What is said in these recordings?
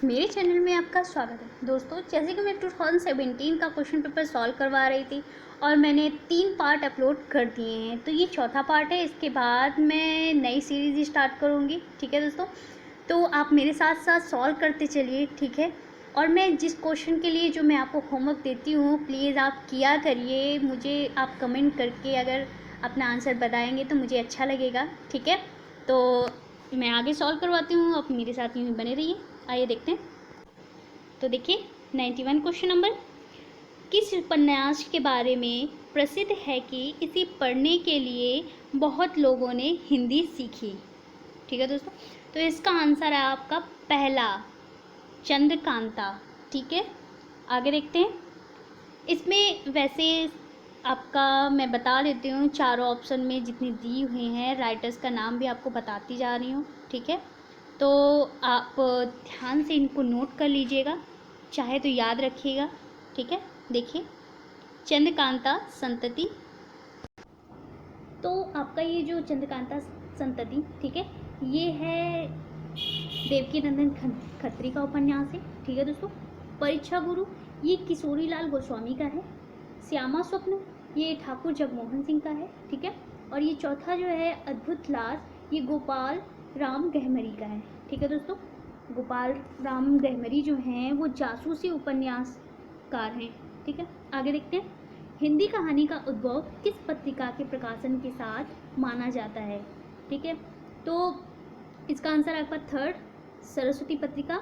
मेरे चैनल में आपका स्वागत है दोस्तों। जैसे कि मैं 2017 का क्वेश्चन पेपर सॉल्व करवा रही थी और मैंने 3 पार्ट अपलोड कर दिए हैं, तो ये चौथा पार्ट है। इसके बाद मैं नई सीरीज़ स्टार्ट करूँगी, ठीक है दोस्तों। तो आप मेरे साथ साथ सॉल्व करते चलिए, ठीक है। और मैं जिस क्वेश्चन के लिए जो मैं आपको होमवर्क देती हूँ, प्लीज़ आप किया करिए। मुझे आप कमेंट करके अगर अपना आंसर बताएंगे तो मुझे अच्छा लगेगा, ठीक है। तो मैं आगे सॉल्व करवाती हूँ, आप मेरे साथ यूँ ही बने रहिए। आइए देखते हैं। तो देखिए 91 क्वेश्चन नंबर, किस उपन्यास के बारे में प्रसिद्ध है कि इसे पढ़ने के लिए बहुत लोगों ने हिंदी सीखी। ठीक है दोस्तों, तो इसका आंसर है आपका पहला, चंद्रकांता। ठीक है, आगे देखते हैं। इसमें वैसे आपका मैं बता देती हूँ, चारों ऑप्शन में जितनी दी हुई हैं राइटर्स का नाम भी आपको बताती जा रही हूँ, ठीक है। तो आप ध्यान से इनको नोट कर लीजिएगा, चाहे तो याद रखिएगा, ठीक है। देखिए, चंद्रकांता संतति। तो आपका ये जो चंद्रकांता संतति, ठीक है, ये है देवकीनंदन खत्री का उपन्यास है, ठीक है दोस्तों। परीक्षा गुरु ये किशोरी लाल गोस्वामी का है। श्यामा स्वप्न ये ठाकुर जगमोहन सिंह का है, ठीक है। और ये चौथा जो है अद्भुत लाश, ये गोपाल राम गहमरी का है, ठीक है दोस्तों। गोपाल राम गहमरी जो हैं वो जासूसी उपन्यासकार हैं, ठीक है। आगे देखते हैं। हिंदी कहानी का उद्भव किस पत्रिका के प्रकाशन के साथ माना जाता है, ठीक है। तो इसका आंसर आपका थर्ड, सरस्वती पत्रिका।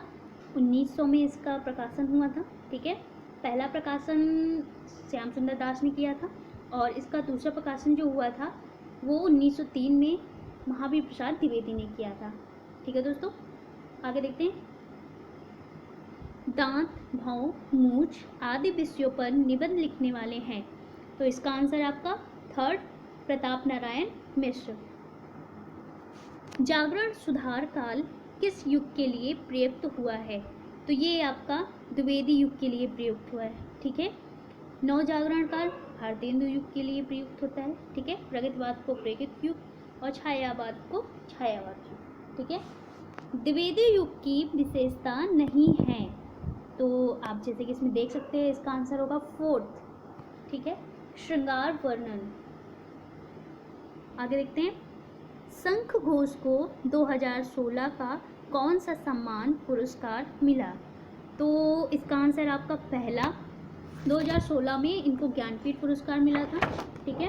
1900 में इसका प्रकाशन हुआ था, ठीक है। पहला प्रकाशन श्याम सुंदर दास ने किया था और इसका दूसरा प्रकाशन जो हुआ था वो 1903 में महावीर प्रसाद द्विवेदी ने किया था, ठीक है दोस्तों। आगे देखते हैं। दांत, भौं, मूंछ आदि विषयों पर निबंध लिखने वाले हैं, तो इसका आंसर आपका थर्ड, प्रताप नारायण मिश्र। जागरण सुधार काल किस युग के लिए प्रयुक्त हुआ है, तो ये आपका द्विवेदी युग के लिए प्रयुक्त हुआ है, ठीक है। नवजागरण काल भारतेंदु युग के लिए प्रयुक्त होता है, ठीक है। प्रगतिवाद को प्रगति युग और छायावाद को छायावाद युग, ठीक है। द्विवेदी युग की विशेषता नहीं है, तो आप जैसे कि इसमें देख सकते हैं इसका आंसर होगा फोर्थ, ठीक है, श्रृंगार वर्णन। आगे देखते हैं। शंख घोष को 2016 का कौन सा सम्मान पुरस्कार मिला, तो इसका आंसर आपका पहला, 2016 में इनको ज्ञानपीठ पुरस्कार मिला था, ठीक है।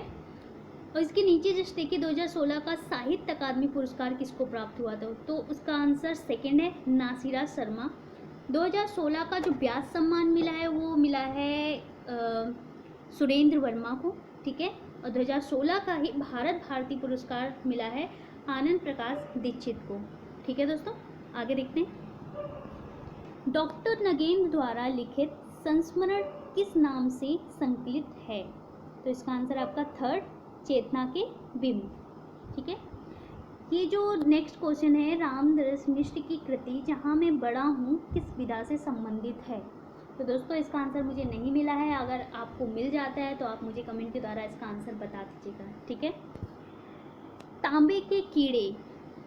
और इसके नीचे जस्ट देखिए 2016 का साहित्य अकादमी पुरस्कार किसको प्राप्त हुआ था, तो उसका आंसर सेकंड है, नासिरा शर्मा। 2016 का जो व्यास सम्मान मिला है वो मिला है सुरेंद्र वर्मा को, ठीक है। और 2016 का ही भारत भारती पुरस्कार मिला है आनंद प्रकाश दीक्षित को, ठीक है दोस्तों। आगे देखते हैं। डॉक्टर नगेंद्र द्वारा लिखित संस्मरण किस नाम से संकलित है, तो इसका आंसर आपका थर्ड, चेतना के बिंब, ठीक है। ये जो नेक्स्ट क्वेश्चन है, रामदास मिश्र की कृति जहाँ मैं बड़ा हूँ किस विधा से संबंधित है, तो दोस्तों इसका आंसर मुझे नहीं मिला है। अगर आपको मिल जाता है तो आप मुझे कमेंट के द्वारा इसका आंसर बता दीजिएगा, ठीक है। तांबे के कीड़े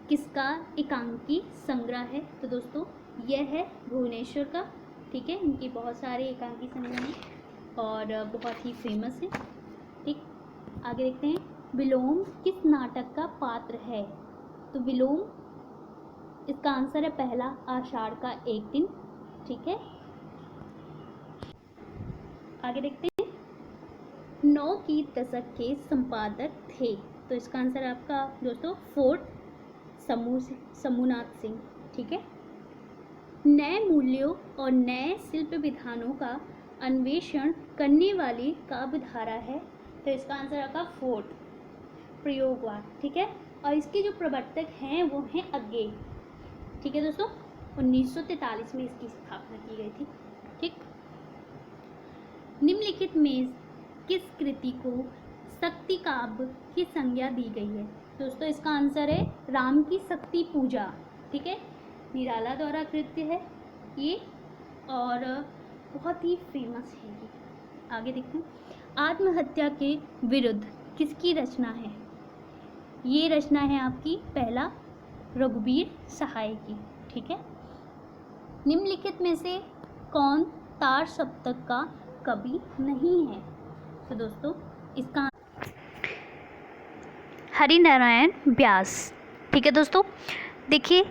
किसका एकांकी संग्रह है, तो दोस्तों यह है भुवनेश्वर का, ठीक है। इनकी बहुत सारे एकांकी संग्रह हैं और बहुत ही फेमस है, ठीक। आगे देखते हैं। विलोम किस नाटक का पात्र है, तो विलोम इसका आंसर है पहला, आषाढ़ का एक दिन, ठीक है। आगे देखते हैं। 9 की दशक के संपादक थे, तो इसका आंसर आपका दोस्तों फोर्थ, समूहनाथ सिंह, ठीक है। नए मूल्यों और नए शिल्प विधानों का अन्वेषण करने वाली काव्यधारा है, तो इसका आंसर आपका फोर्थ, प्रयोगवाद, ठीक है। और इसके जो प्रवर्तक हैं वो हैं अज्ञे, ठीक है दोस्तों। 1943 में इसकी स्थापना की गई थी, ठीक। निम्नलिखित में किस कृति को शक्ति काव्य की संज्ञा दी गई है, दोस्तों इसका आंसर है राम की शक्ति पूजा, ठीक है। निराला द्वारा कृत्य है ये और बहुत ही फेमस है ये। आगे देखते हैं। आत्महत्या के विरुद्ध किसकी रचना है, ये रचना है आपकी पहला, रघुवीर सहाय की, ठीक है। निम्नलिखित में से कौन तार सप्तक का कवि नहीं है? तो दोस्तों इसका हरिनारायण व्यास। ठीक है दोस्तों, देखिए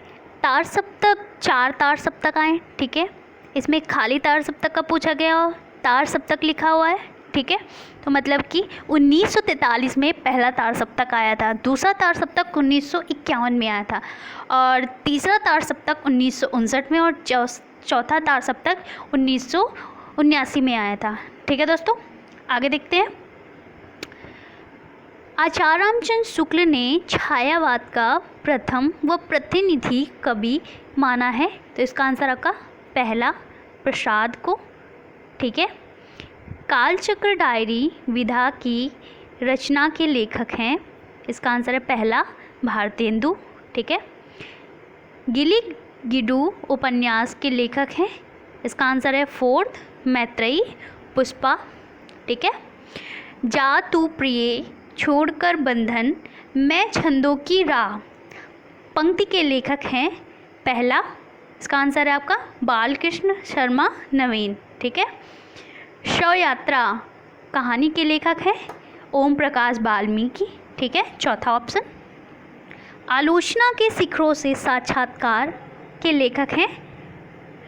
तार सप्तक, 4 तार सप्तक आए। ठीक है, इसमें खाली तार सप्तक का पूछा गया और तार सप्तक लिखा हुआ है। ठीक है, तो मतलब कि 1943 में पहला तार सप्तक आया था, दूसरा तार सप्तक 1951 में आया था और तीसरा तार सप्तक 1959 में और चौथा तार सप्तक 1979 में आया था। ठीक है दोस्तों, आगे देखते हैं। आचार्य रामचंद्र शुक्ल ने छायावाद का प्रथम व प्रतिनिधि कवि माना है। तो इसका आंसर आपका पहला प्रसाद को। ठीक है, कालचक्र डायरी विधा की रचना के लेखक हैं। इसका आंसर है पहला भारतेंदु। ठीक है, गिली गिडू उपन्यास के लेखक हैं। इसका आंसर है 4th मैत्रेयी पुष्पा। ठीक है, जा तू प्रिय छोड़कर बंधन मैं छंदों की राह पंक्ति के लेखक हैं पहला। इसका आंसर है आपका बालकृष्ण शर्मा नवीन। ठीक है, शव यात्रा कहानी के लेखक हैं ओम प्रकाश वाल्मीकि। ठीक है, चौथा ऑप्शन। आलोचना के शिखरों से साक्षात्कार के लेखक हैं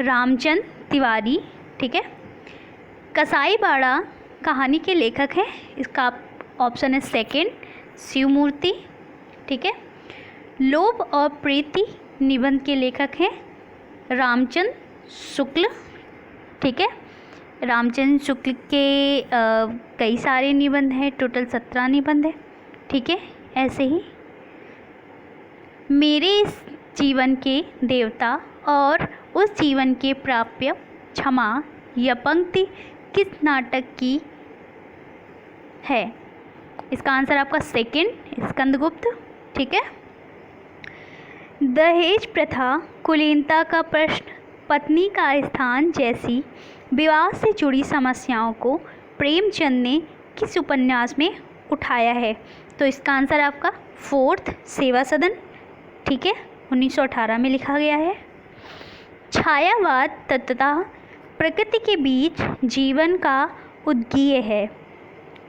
रामचंद्र तिवारी। ठीक है, कसाईबाड़ा कहानी के लेखक हैं, इसका ऑप्शन है 2nd शिवमूर्ति। ठीक है, लोभ और प्रीति निबंध के लेखक हैं रामचंद्र शुक्ल। ठीक है, रामचंद्र शुक्ल के कई सारे निबंध हैं, टोटल 17 निबंध है। ठीक है, ऐसे ही मेरे इस जीवन के देवता और उस जीवन के प्राप्य क्षमा यह पंक्ति किस नाटक की है? इसका आंसर आपका 2nd स्कंदगुप्त। ठीक है, दहेज प्रथा कुलीनता का प्रश्न पत्नी का स्थान जैसी विवाह से जुड़ी समस्याओं को प्रेमचंद ने किस उपन्यास में उठाया है? तो इसका आंसर आपका 4th सेवा सदन। ठीक है, 1918 में लिखा गया है। छायावाद तत्वतः प्रकृति के बीच जीवन का उद्गीय है,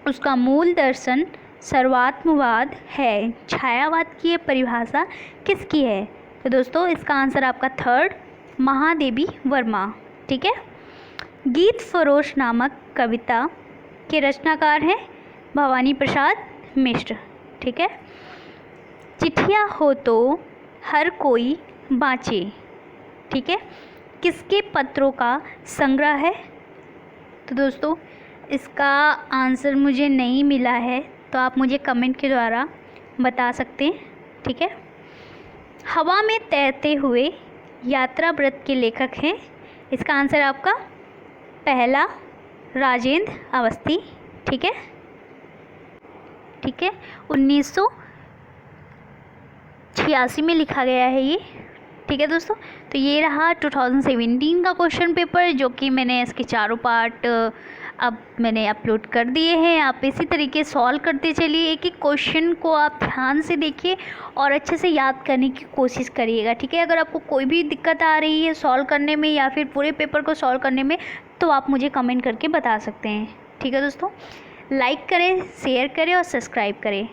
उसका मूल दर्शन सर्वात्मवाद है। छायावाद की ये परिभाषा किसकी है? तो दोस्तों इसका आंसर आपका 3rd महादेवी वर्मा। ठीक है, गीत फरोश नामक कविता के रचनाकार हैं भवानी प्रसाद मिश्र। ठीक है, चिट्ठियाँ हो तो हर कोई बाँचे। ठीक है, किसके पत्रों का संग्रह है? तो दोस्तों इसका आंसर मुझे नहीं मिला है, तो आप मुझे कमेंट के द्वारा बता सकते हैं। ठीक है, हवा में तैरते हुए यात्रा व्रत के लेखक हैं। इसका आंसर आपका पहला राजेंद्र अवस्थी। ठीक है, ठीक है, 1986 में लिखा गया है ये। ठीक है दोस्तों, तो ये रहा 2017 का क्वेश्चन पेपर, जो कि मैंने इसके चारों पार्ट अब मैंने अपलोड कर दिए हैं। आप इसी तरीके सॉल्व करते चलिए, एक एक क्वेश्चन को आप ध्यान से देखिए और अच्छे से याद करने की कोशिश करिएगा। ठीक है, अगर आपको कोई भी दिक्कत आ रही है सॉल्व करने में या फिर पूरे पेपर को सॉल्व करने में, तो आप मुझे कमेंट करके बता सकते हैं। ठीक है दोस्तों, लाइक करें, शेयर करें और सब्सक्राइब करें।